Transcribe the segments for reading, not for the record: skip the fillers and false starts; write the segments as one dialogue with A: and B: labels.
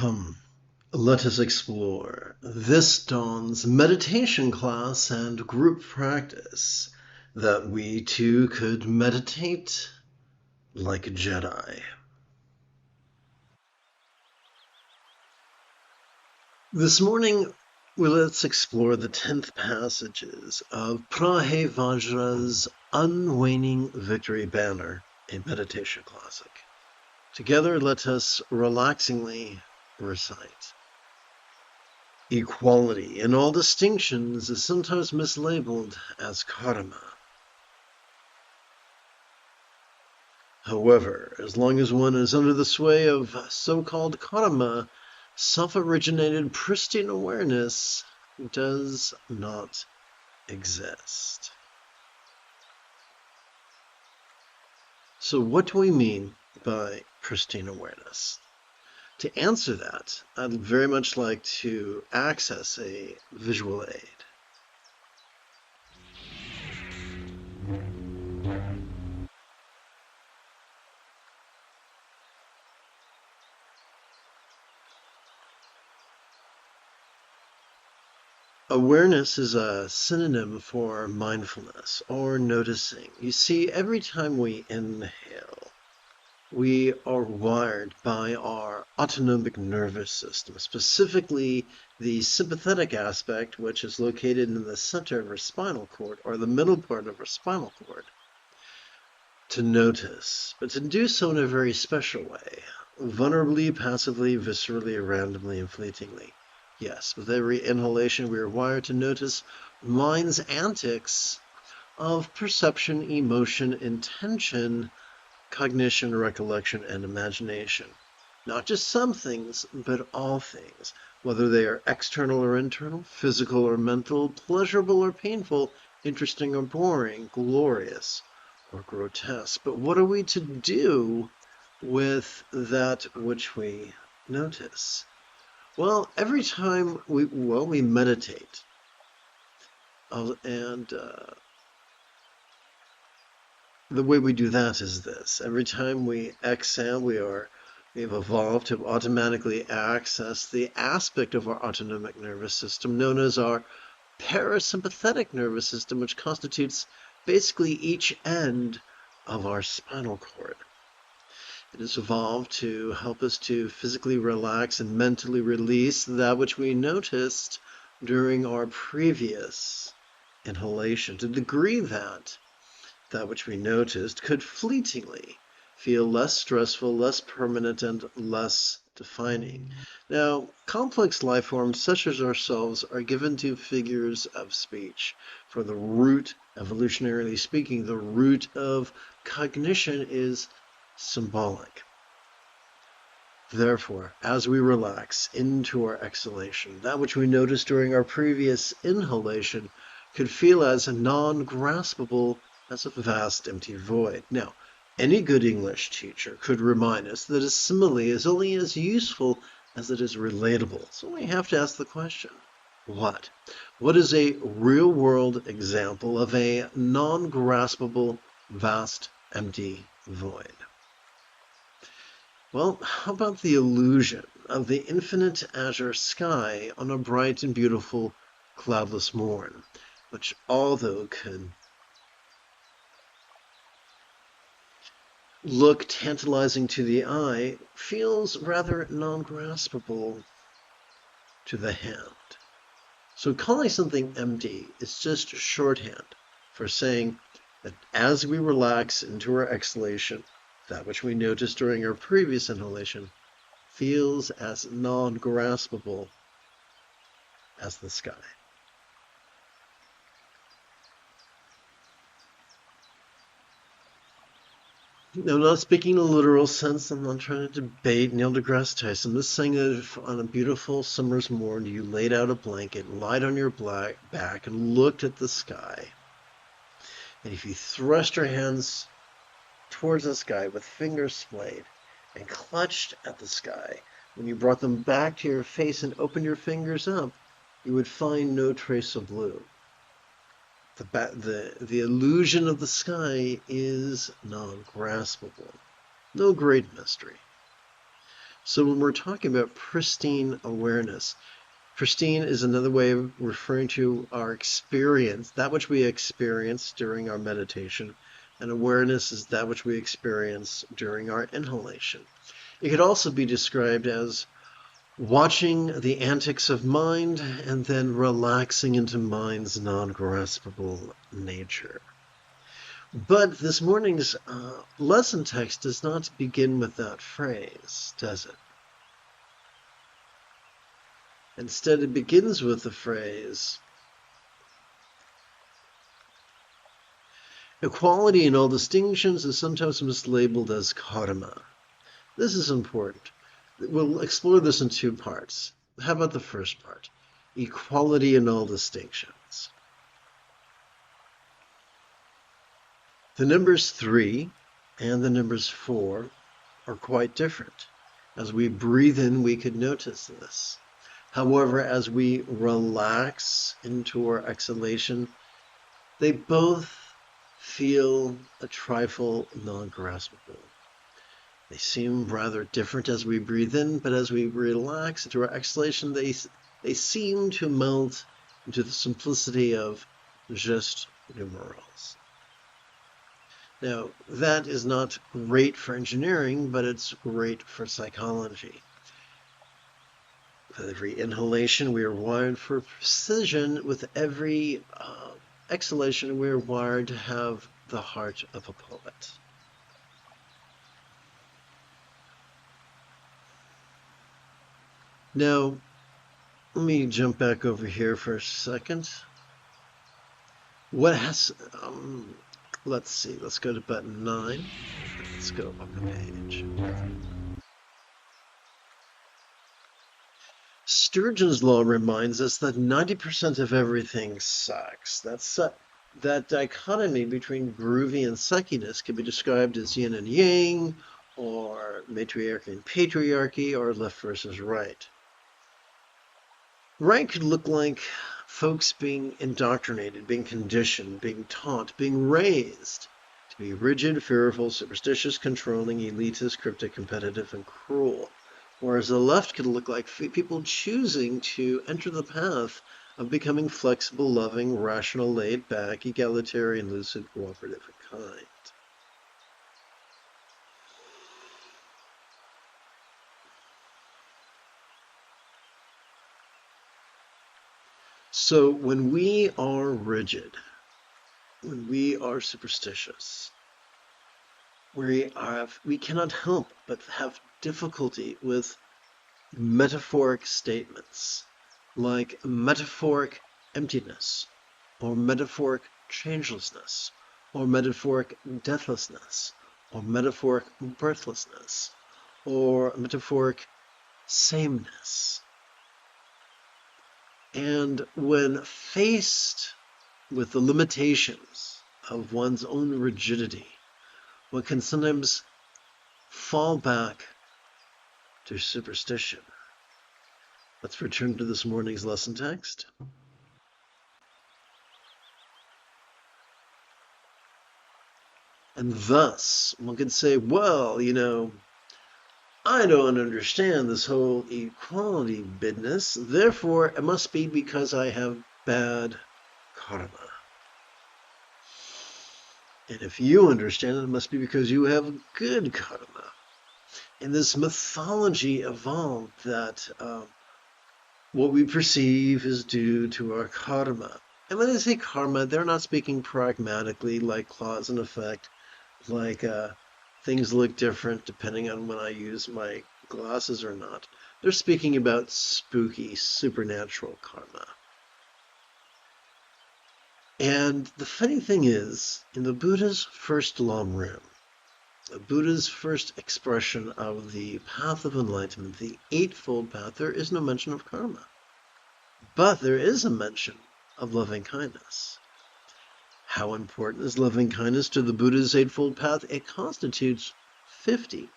A: Come, let us explore this dawn's meditation class and group practice, that we too could meditate like a Jedi. This morning, let's explore the 10th passages of Vajra's Unwaning Victory Banner, a meditation classic. Together, let us relaxingly recite. Equality in all distinctions is sometimes mislabeled as karma. However, as long as one is under the sway of so-called karma, self-originated pristine awareness does not exist. So what do we mean by pristine awareness? To answer that, I'd very much like to access a visual aid. Awareness is a synonym for mindfulness or noticing. You see, every time we inhale, we are wired by our autonomic nervous system, specifically the sympathetic aspect, which is located in the center of our spinal cord, or the middle part of our spinal cord, to notice, but to do so in a very special way, vulnerably, passively, viscerally, randomly, and fleetingly. Yes, with every inhalation we are wired to notice mind's antics of perception, emotion, intention, cognition, recollection, and imagination. Not just some things, but all things, whether they are external or internal, physical or mental, pleasurable or painful, interesting or boring, glorious or grotesque. But what are we to do with that which we notice? Well, every time we meditate, the way we do that is this. Every time we exhale, we've evolved to automatically access the aspect of our autonomic nervous system known as our parasympathetic nervous system, which constitutes basically each end of our spinal cord. It has evolved to help us to physically relax and mentally release that which we noticed during our previous inhalation, to the degree that which we noticed could fleetingly feel less stressful, less permanent, and less defining. Now, complex life forms such as ourselves are given to figures of speech. For the root, evolutionarily speaking, the root of cognition is symbolic. Therefore, as we relax into our exhalation, that which we noticed during our previous inhalation could feel as non-graspable as a vast empty void. Now, any good English teacher could remind us that a simile is only as useful as it is relatable. So we have to ask the question, what? What is a real-world example of a non-graspable, vast, empty void? Well, how about the illusion of the infinite azure sky on a bright and beautiful cloudless morn, which although could look tantalizing to the eye, feels rather non-graspable to the hand. So calling something empty is just shorthand for saying that as we relax into our exhalation, that which we noticed during our previous inhalation feels as non-graspable as the sky. No, I'm not speaking in a literal sense. I'm not trying to debate Neil deGrasse Tyson. I'm just saying that if on a beautiful summer's morning you laid out a blanket, lied on your back, and looked at the sky, and if you thrust your hands towards the sky with fingers splayed and clutched at the sky, when you brought them back to your face and opened your fingers up, you would find no trace of blue. The illusion of the sky is non-graspable. No great mystery. So when we're talking about pristine awareness, pristine is another way of referring to our experience, that which we experience during our meditation, and awareness is that which we experience during our inhalation. It could also be described as watching the antics of mind and then relaxing into mind's non-graspable nature. But this morning's lesson text does not begin with that phrase, does it? Instead, it begins with the phrase, equality in all distinctions is sometimes mislabeled as karma. This is important. We'll explore this in two parts. How about the first part? Equality in all distinctions. The numbers 3 and the numbers 4 are quite different. As we breathe in, we could notice this. However, as we relax into our exhalation, they both feel a trifle non-graspable. They seem rather different as we breathe in, but as we relax into our exhalation, they seem to melt into the simplicity of just numerals. Now, that is not great for engineering, but it's great for psychology. With every inhalation, we are wired for precision. With every exhalation, we are wired to have the heart of a poet. Now, let me jump back over here for a second. What has, let's see, let's go to button 9. Let's go up a page. Sturgeon's law reminds us that 90% of everything sucks. That dichotomy between groovy and suckiness can be described as yin and yang, or matriarchy and patriarchy, or left versus right. Right could look like folks being indoctrinated, being conditioned, being taught, being raised to be rigid, fearful, superstitious, controlling, elitist, cryptic, competitive, and cruel. Whereas the left could look like people choosing to enter the path of becoming flexible, loving, rational, laid back, egalitarian, lucid, cooperative, and kind. So when we are rigid, when we are superstitious, we cannot help but have difficulty with metaphoric statements like metaphoric emptiness, or metaphoric changelessness, or metaphoric deathlessness, or metaphoric birthlessness, or metaphoric sameness. And when faced with the limitations of one's own rigidity, one can sometimes fall back to superstition. Let's return to this morning's lesson text. And thus, one could say, well, I don't understand this whole equality business, therefore it must be because I have bad karma. And if you understand it, it must be because you have good karma. And this mythology evolved that what we perceive is due to our karma. And when they say karma, they're not speaking pragmatically like cause and effect, like things look different depending on when I use my glasses or not. They're speaking about spooky, supernatural karma. And the funny thing is, in the Buddha's first Lam Rim, the Buddha's first expression of the path of enlightenment, the Eightfold Path, there is no mention of karma. But there is a mention of loving kindness. How important is loving kindness to the Buddha's Eightfold Path? It constitutes 50%.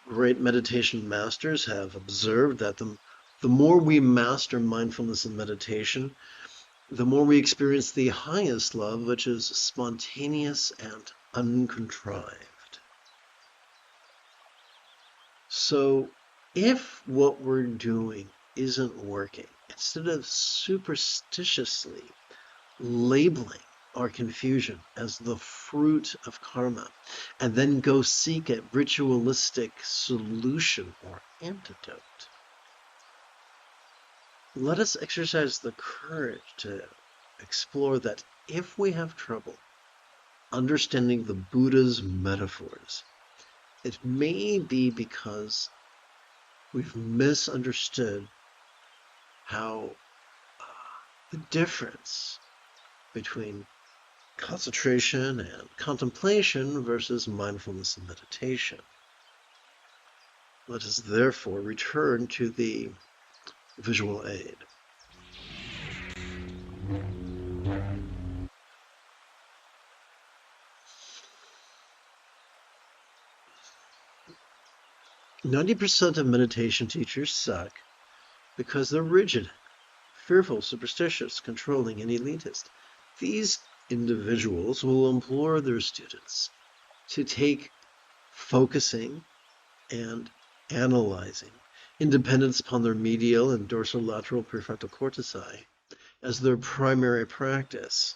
A: Great meditation masters have observed that the more we master mindfulness and meditation, the more we experience the highest love, which is spontaneous and uncontrived. So if what we're doing isn't working, instead of superstitiously labeling our confusion as the fruit of karma, and then go seek a ritualistic solution or antidote, let us exercise the courage to explore that if we have trouble understanding the Buddha's metaphors, it may be because we've misunderstood how the difference between concentration and contemplation versus mindfulness and meditation. Let us therefore return to the visual aid. "90% of meditation teachers suck because they're rigid, fearful, superstitious, controlling, and elitist. These individuals will implore their students to take focusing and analyzing, independence upon their medial and dorsolateral prefrontal cortici, as their primary practice.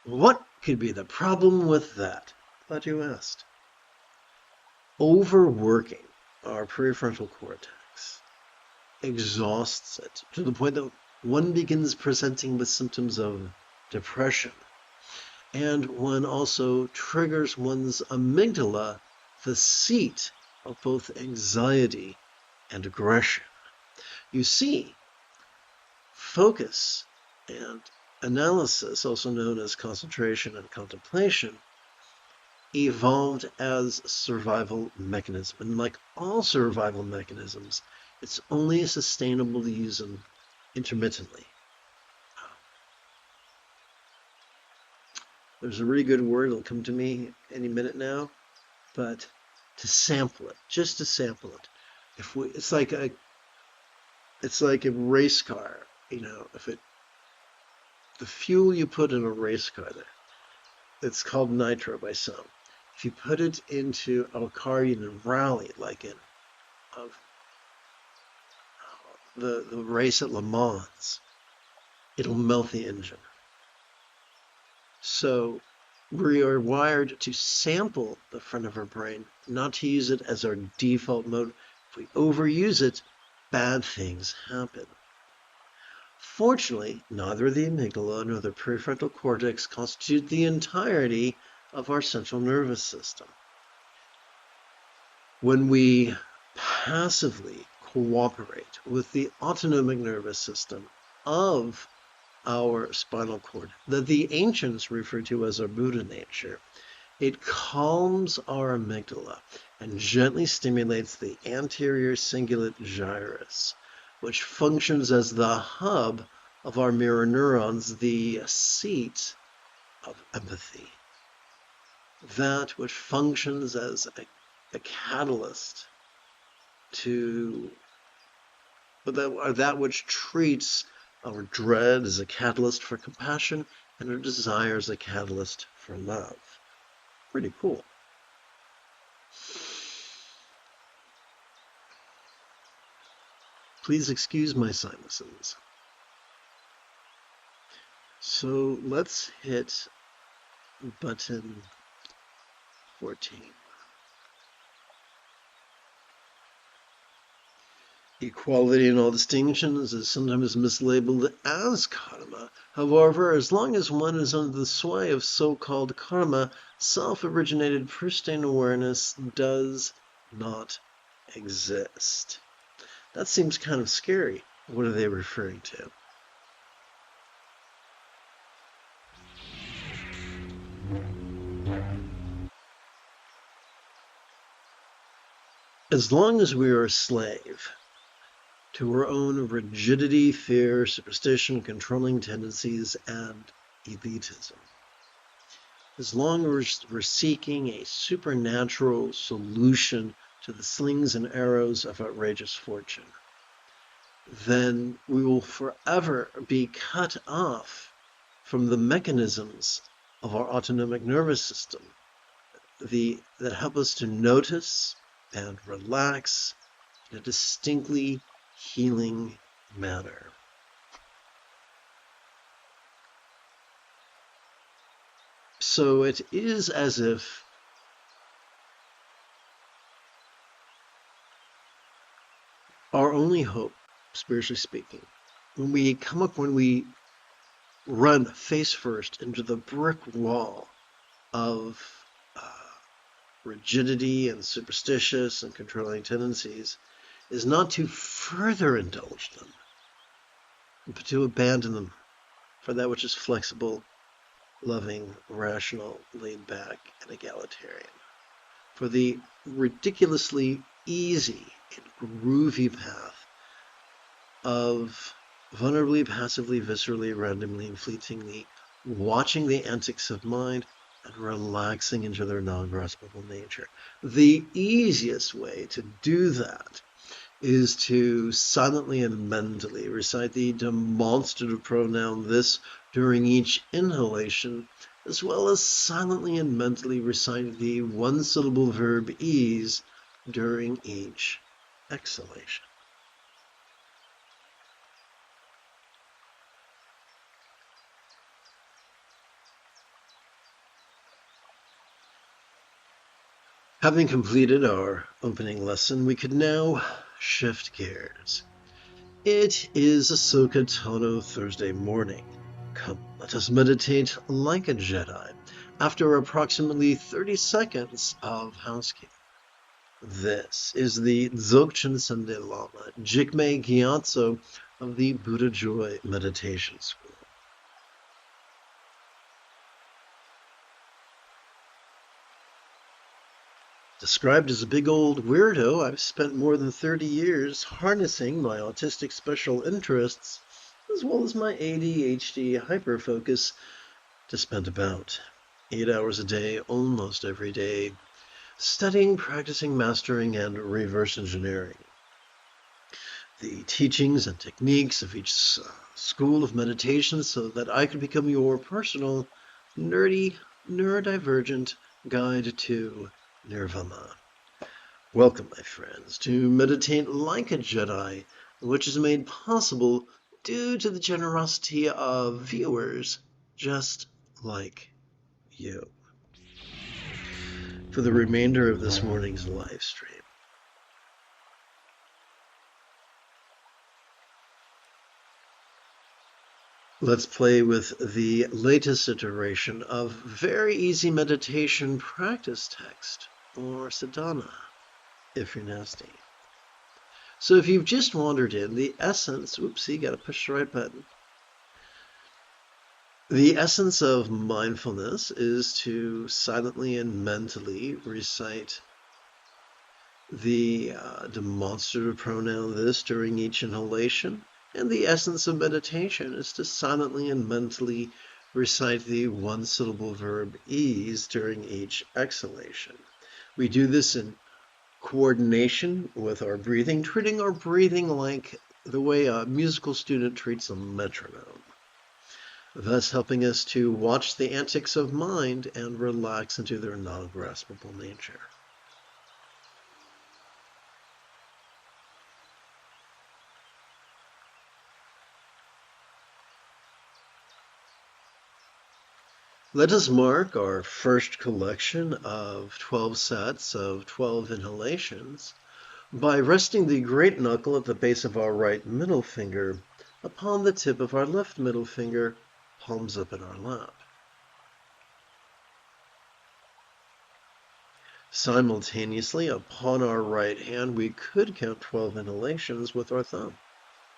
A: What could be the problem with that? Glad you asked. Overworking our prefrontal cortex exhausts it to the point that one begins presenting with symptoms of depression, and one also triggers one's amygdala, the seat of both anxiety and aggression. You see, focus and analysis, also known as concentration and contemplation, evolved as a survival mechanism. And like all survival mechanisms, it's only sustainable to use them intermittently. There's a really good word, it'll come to me any minute now, but to sample it, just to sample it. It's like a race car, the fuel you put in a race car there, it's called nitro by some. If you put it into a car in a rally, like in the race at Lama, it'll melt the engine. So we are wired to sample the front of our brain, not to use it as our default mode. If we overuse it, bad things happen. Fortunately, neither the amygdala nor the prefrontal cortex constitute the entirety of our central nervous system. When we passively cooperate with the autonomic nervous system of our spinal cord, that the ancients refer to as our Buddha nature, it calms our amygdala and gently stimulates the anterior cingulate gyrus, which functions as the hub of our mirror neurons, the seat of empathy. That which functions as a catalyst to that which treats our dread as a catalyst for compassion and our desire as a catalyst for love. Pretty cool. Please excuse my sinuses. So let's hit button 14. Equality in all distinctions is sometimes mislabeled as karma. However, as long as one is under the sway of so-called karma, self-originated pristine awareness does not exist. That seems kind of scary. What are they referring to? As long as we are a slave to our own rigidity, fear, superstition, controlling tendencies, and elitism, as long as we're seeking a supernatural solution to the slings and arrows of outrageous fortune, then we will forever be cut off from the mechanisms of our autonomic nervous system that help us to notice and relax in a distinctly healing manner. So it is as if our only hope, spiritually speaking, when we run face first into the brick wall of uh, rigidity and superstitious and controlling tendencies, is not to further indulge them, but to abandon them for that which is flexible, loving, rational, laid back, and egalitarian. For the ridiculously easy and groovy path of vulnerably, passively, viscerally, randomly, and fleetingly watching the antics of mind and relaxing into their non-graspable nature. The easiest way to do that is to silently and mentally recite the demonstrative pronoun this during each inhalation, as well as silently and mentally recite the one-syllable verb ease during each exhalation. Having completed our opening lesson, we could now shift gears. It is Ahsoka Tano Thursday morning. Come, let us meditate like a Jedi after approximately 30 seconds of housekeeping. This is the Dzogchen Sunday Lama, Jigme Gyatso of the Buddha Joy Meditation School. Described as a big old weirdo, I've spent more than 30 years harnessing my autistic special interests, as well as my ADHD hyperfocus, to spend about 8 hours a day, almost every day, studying, practicing, mastering, and reverse engineering the teachings and techniques of each school of meditation so that I could become your personal, nerdy, neurodivergent guide to nirvana. Welcome, my friends, to Meditate Like a Jedi, which is made possible due to the generosity of viewers just like you. For the remainder of this morning's live stream, let's play with the latest iteration of very easy meditation practice text, or sadhana, if you're nasty. So if you've just wandered in, the essence, oopsie, gotta push the right button. The essence of mindfulness is to silently and mentally recite the demonstrative pronoun this during each inhalation. And the essence of meditation is to silently and mentally recite the one-syllable verb ease during each exhalation. We do this in coordination with our breathing, treating our breathing like the way a musical student treats a metronome, thus helping us to watch the antics of mind and relax into their non-graspable nature. Let us mark our first collection of 12 sets of 12 inhalations by resting the great knuckle at the base of our right middle finger upon the tip of our left middle finger, palms up in our lap. Simultaneously, upon our right hand, we could count 12 inhalations with our thumb.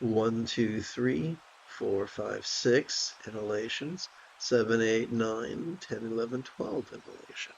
A: 1, 2, 3, 4, 5, 6 inhalations, 7, 8, 9, 10, 11, 12 inhalations.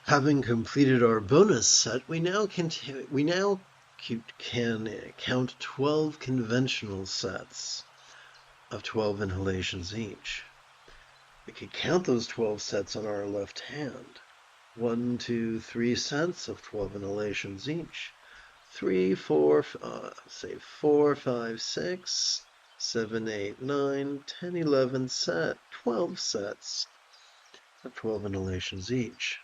A: Having completed our bonus set, we now can count 12 conventional sets of 12 inhalations each. We could count those 12 sets on our left hand. 1, 2, 3 sets of 12 inhalations each. 3, 4, 5, 6, 7, 8, 9, 10, 11 set, 12 sets of 12 inhalations each.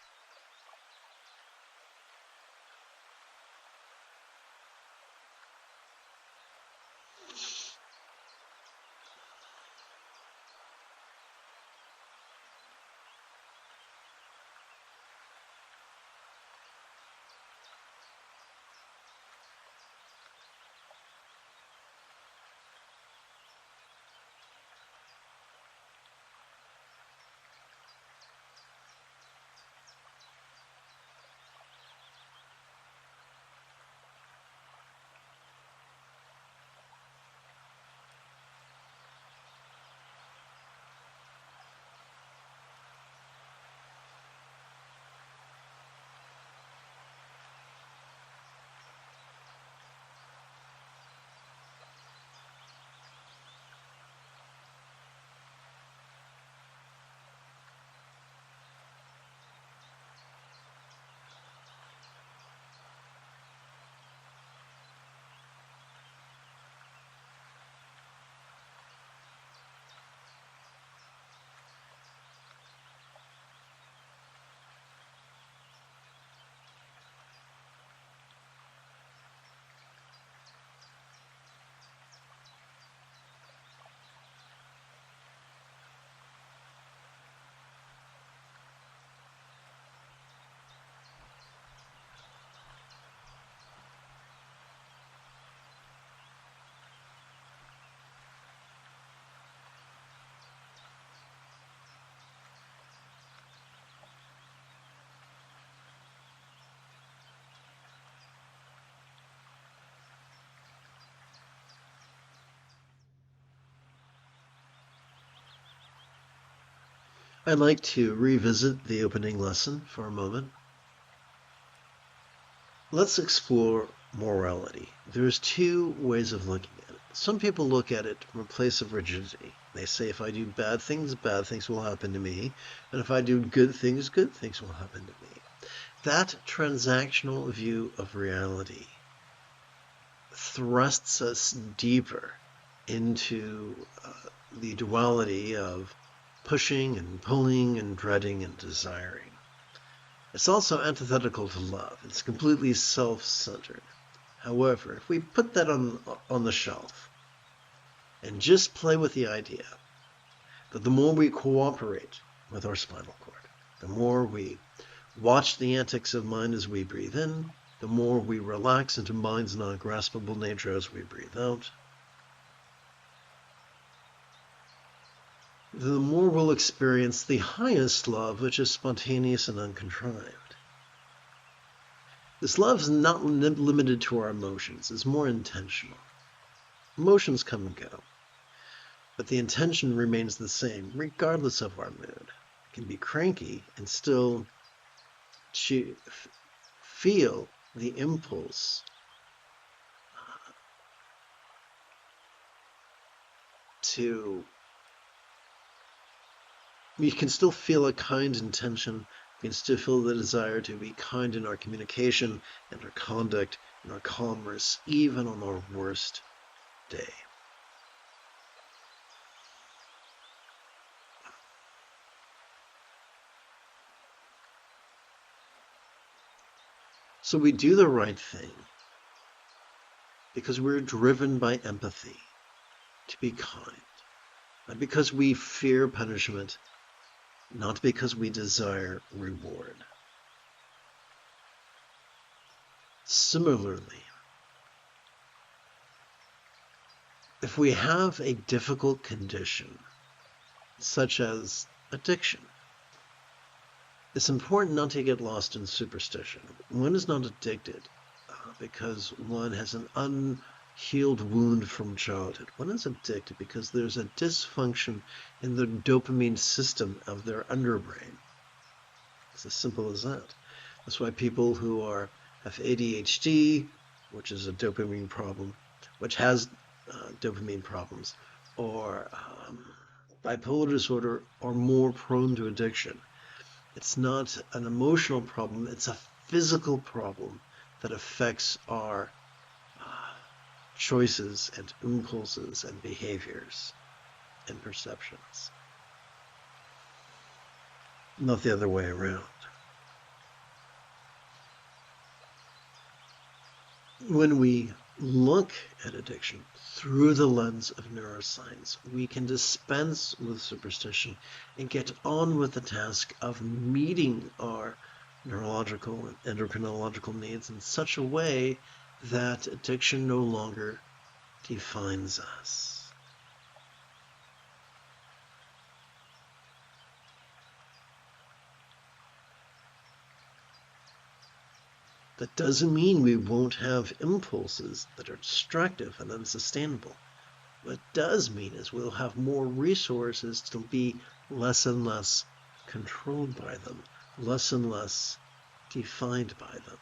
A: I'd like to revisit the opening lesson for a moment. Let's explore morality. There's two ways of looking at it. Some people look at it from a place of rigidity. They say if I do bad things will happen to me, and if I do good things will happen to me. That transactional view of reality thrusts us deeper into the duality of pushing and pulling and dreading and desiring. It's also antithetical to love. It's completely self-centered. However, if we put that on the shelf and just play with the idea that the more we cooperate with our spinal cord, the more we watch the antics of mind as we breathe in, the more we relax into mind's non-graspable nature as we breathe out, the more we'll experience the highest love, which is spontaneous and uncontrived. This love is not limited to our emotions. It's more intentional. Emotions come and go, but the intention remains the same, regardless of our mood. It can be cranky and still feel the impulse we can still feel a kind intention. We can still feel the desire to be kind in our communication and our conduct and our commerce, even on our worst day. So we do the right thing because we're driven by empathy to be kind, not because we fear punishment, not because we desire reward. Similarly, if we have a difficult condition, such as addiction, it's important not to get lost in superstition. One is not addicted because one has an unhealed wound from childhood. One is addicted because there's a dysfunction in the dopamine system of their underbrain. It's as simple as that. That's why people who have ADHD, which is a dopamine problem, which has dopamine problems, or bipolar disorder are more prone to addiction. It's not an emotional problem, it's a physical problem that affects our choices and impulses and behaviors and perceptions, not the other way around. When we look at addiction through the lens of neuroscience, we can dispense with superstition and get on with the task of meeting our neurological and endocrinological needs in such a way that addiction no longer defines us. That doesn't mean we won't have impulses that are destructive and unsustainable. What it does mean is we'll have more resources to be less and less controlled by them, less and less defined by them.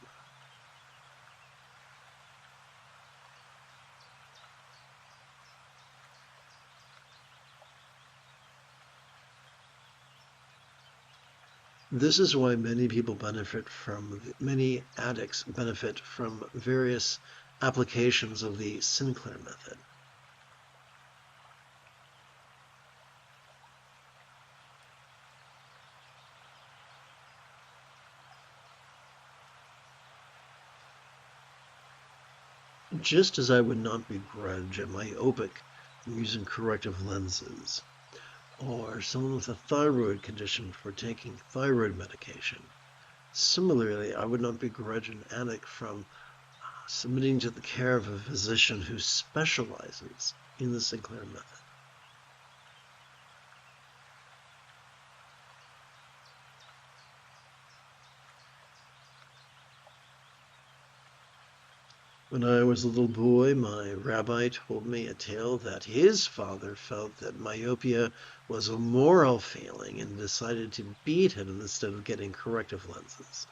A: This is why many addicts benefit from various applications of the Sinclair method. Just as I would not begrudge a myopic using corrective lenses, or someone with a thyroid condition for taking thyroid medication. Similarly, I would not begrudge an addict from submitting to the care of a physician who specializes in the Sinclair method. When I was a little boy, my rabbi told me a tale that his father felt that myopia was a moral failing and decided to beat him instead of getting corrective lenses.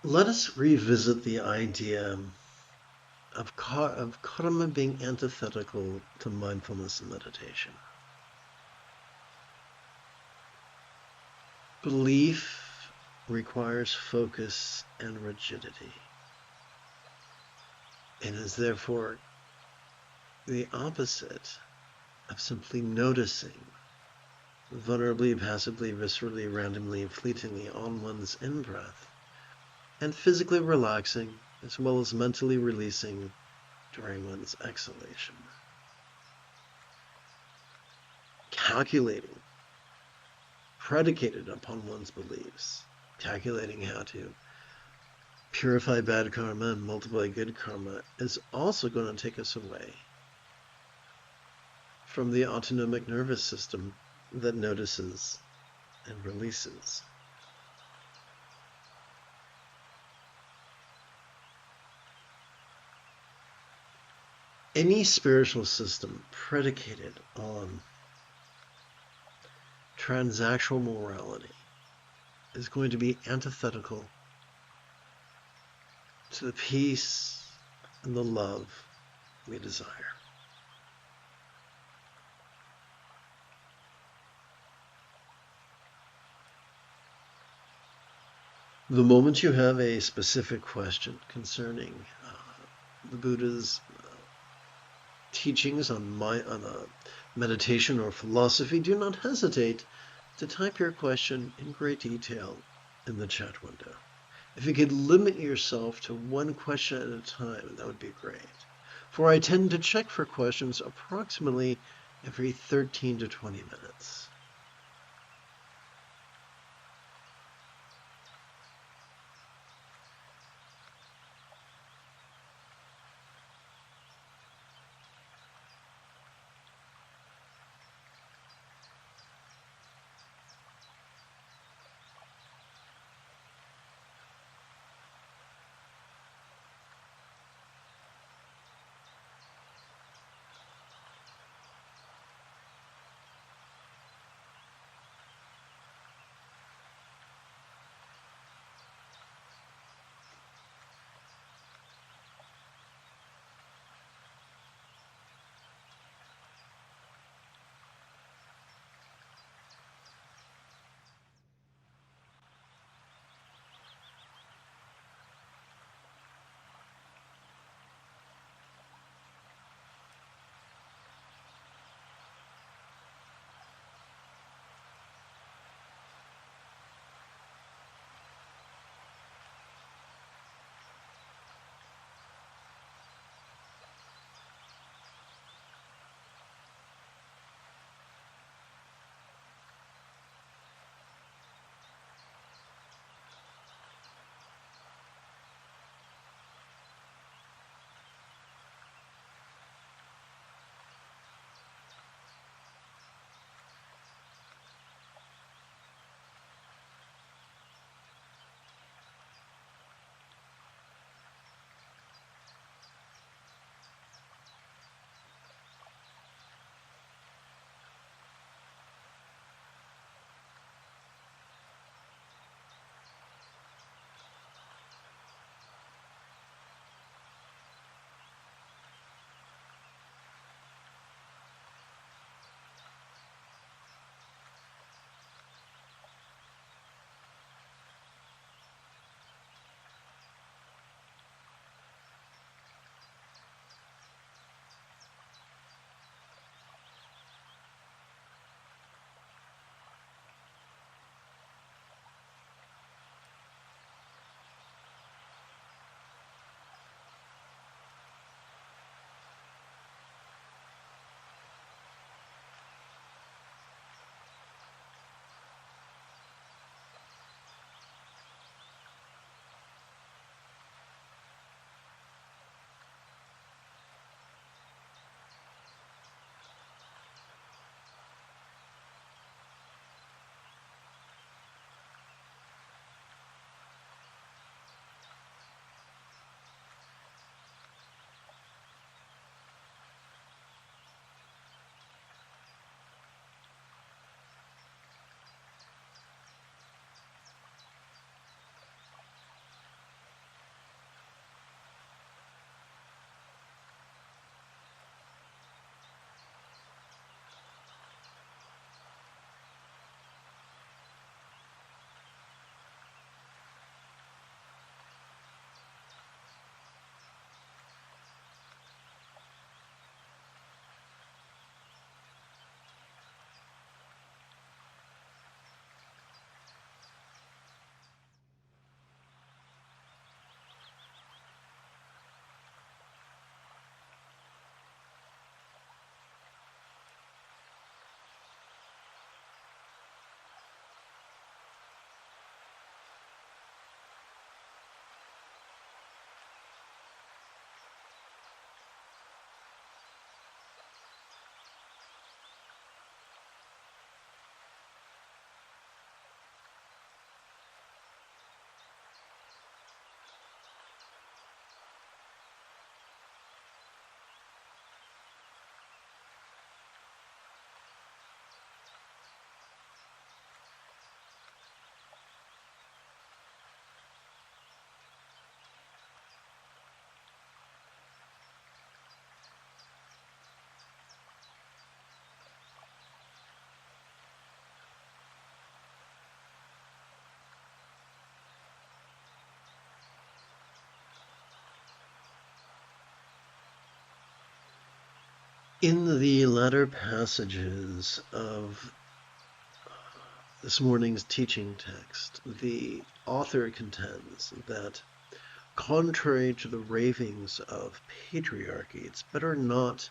A: Let us revisit the idea of karma being antithetical to mindfulness and meditation. Belief requires focus and rigidity, and is therefore the opposite of simply noticing, vulnerably, passively, viscerally, randomly, fleetingly on one's in-breath, and physically relaxing as well as mentally releasing during one's exhalation. Calculating, predicated upon one's beliefs, calculating how to purify bad karma and multiply good karma is also going to take us away from the autonomic nervous system that notices and releases. Any spiritual system predicated on transactional morality is going to be antithetical to the peace and the love we desire. The moment you have a specific question concerning the Buddha's teachings on meditation or philosophy, do not hesitate to type your question in great detail in the chat window. If you could limit yourself to one question at a time, that would be great. For I tend to check for questions approximately every 13 to 20 minutes. In the latter passages of this morning's teaching text, the author contends that, contrary to the ravings of patriarchy, it's better not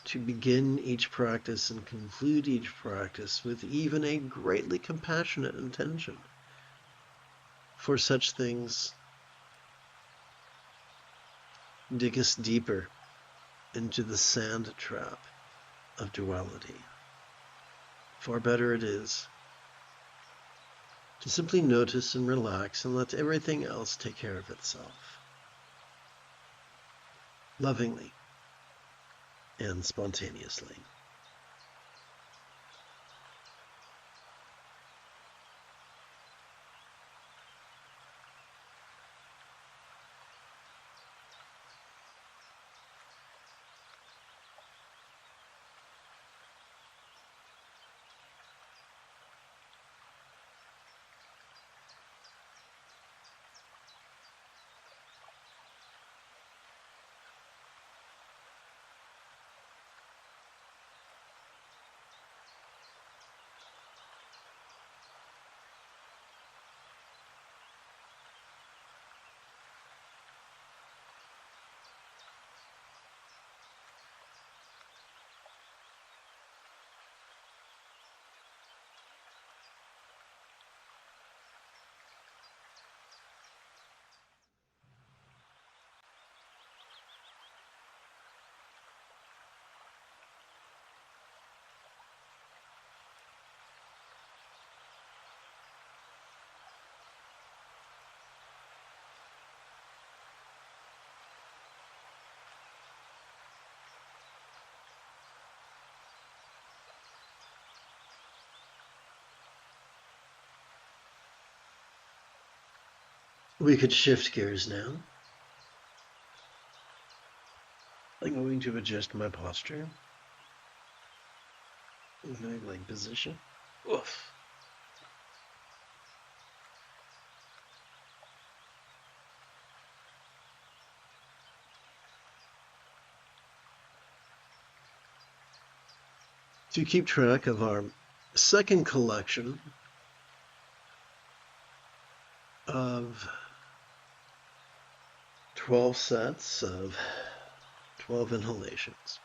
A: to begin each practice and conclude each practice with even a greatly compassionate intention. For such things dig us deeper into the sand trap of duality. Far better it is to simply notice and relax and let everything else take care of itself, lovingly and spontaneously. We could shift gears now. I'm going to adjust my posture, my leg position. Oof. To keep track of our second collection of 12 sets of 12 inhalations,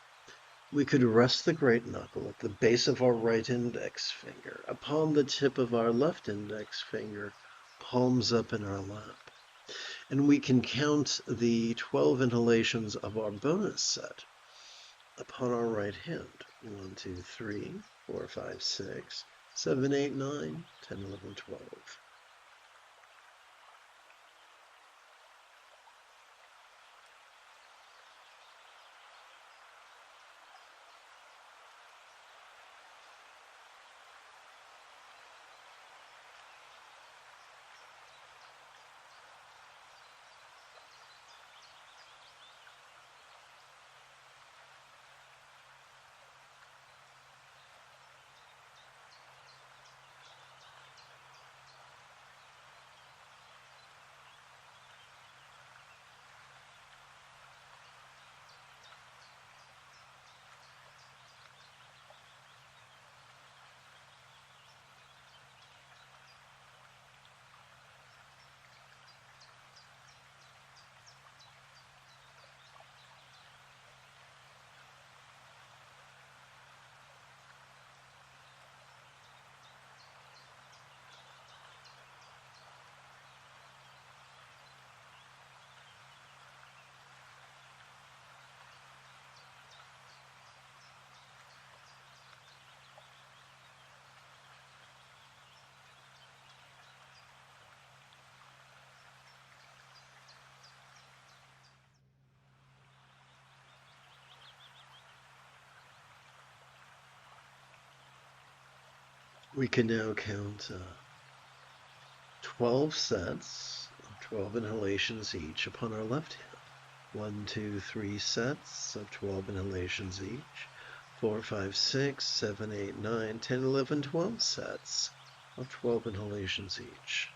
A: we could rest the great knuckle at the base of our right index finger upon the tip of our left index finger, palms up in our lap. And we can count the 12 inhalations of our bonus set upon our right hand. 1, 2, 3, 4, 5, 6, 7, 8, 9, 10, 11, 12. We can now count 12 sets of 12 inhalations each upon our left hand. 1, 2, 3 sets of 12 inhalations each. 4, 5, 6, 7, 8, 9, 10, 11, 12 sets of 12 inhalations each.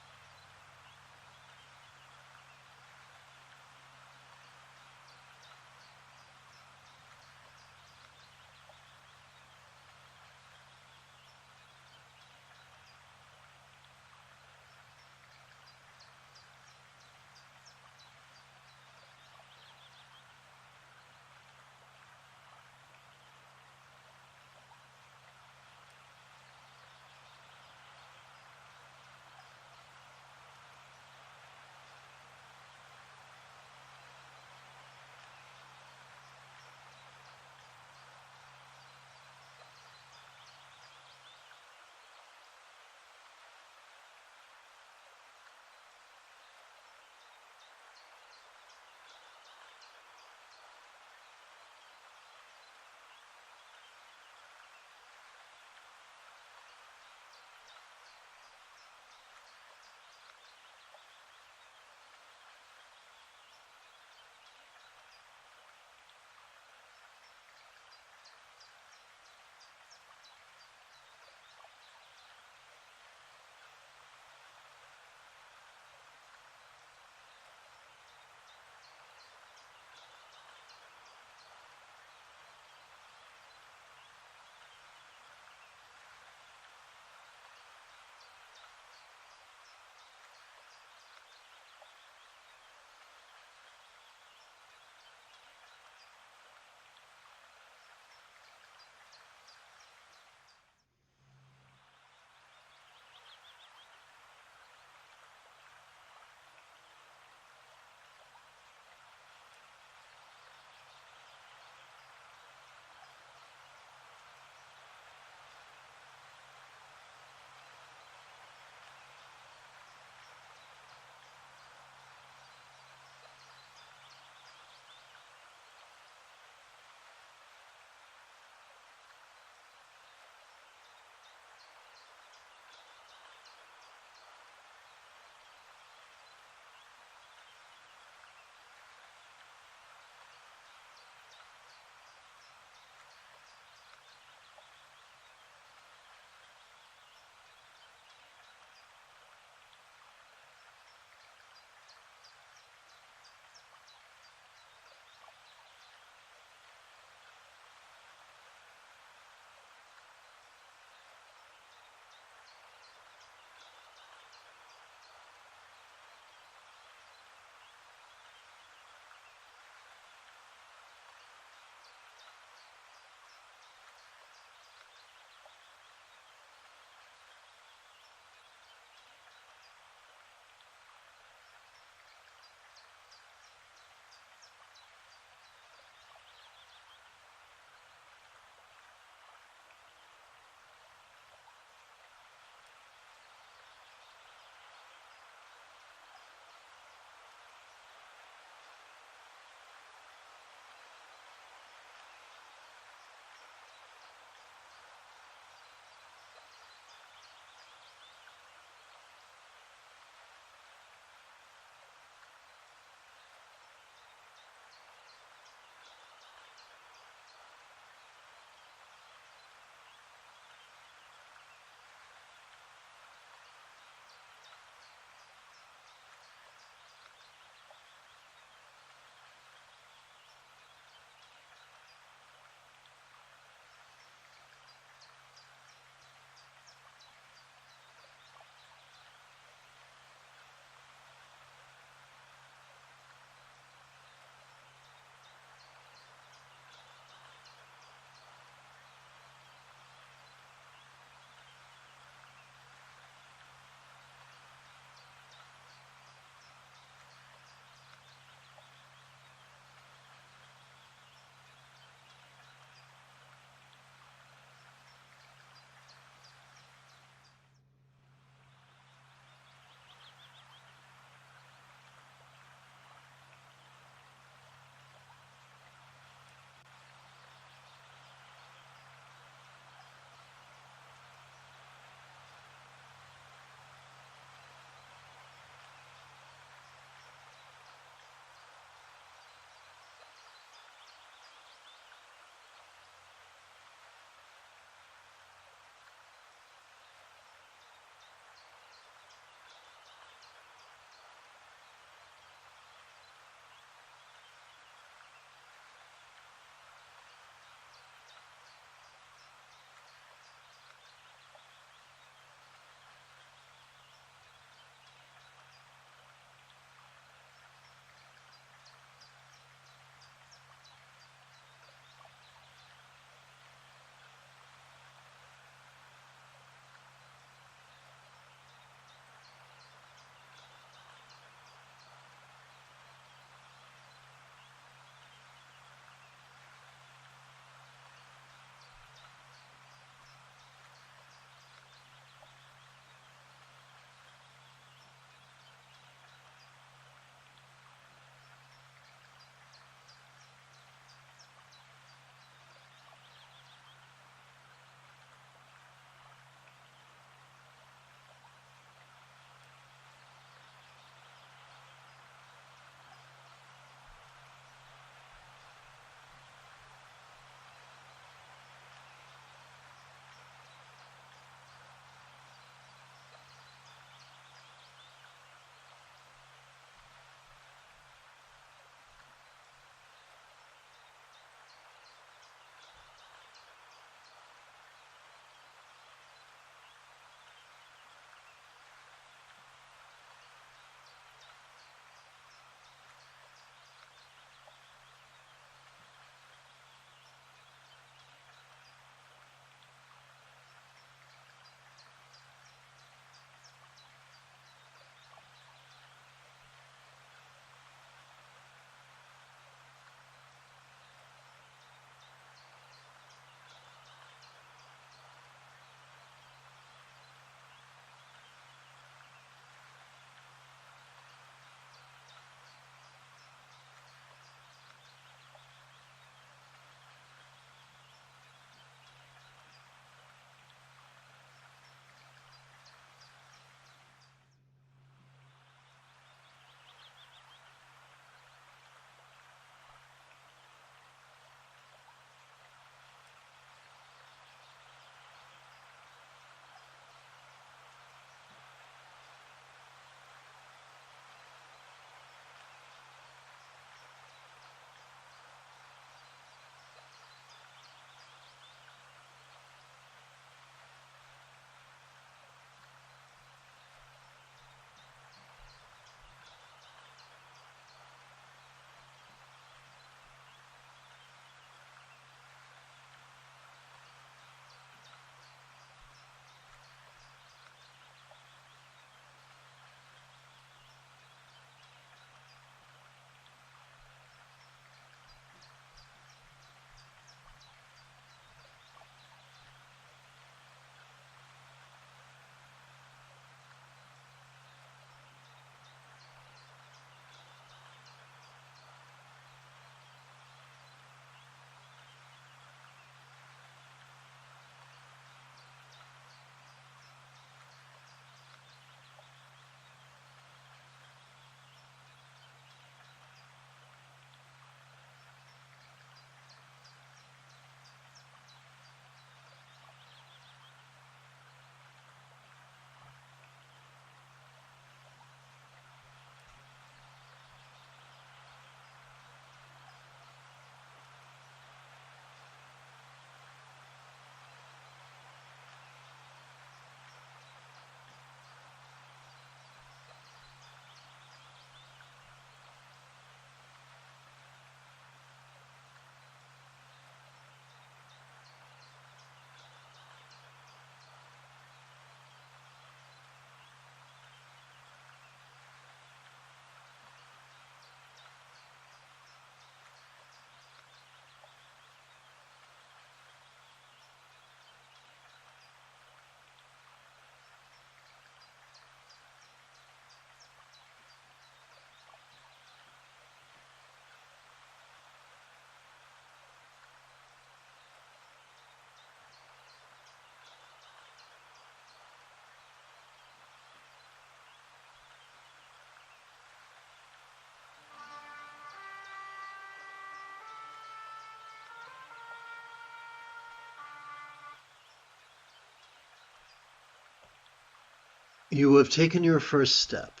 A: You have taken your first step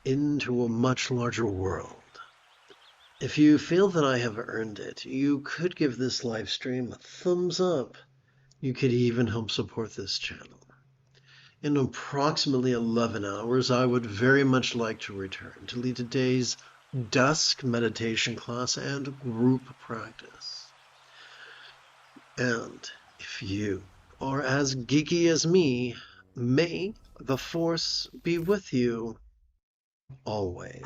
A: into a much larger world. If you feel that I have earned it, you could give this live stream a thumbs up. You could even help support this channel. In approximately 11 hours, I would very much like to return to lead today's dusk meditation class and group practice. And if you are as geeky as me, may the Force be with you always.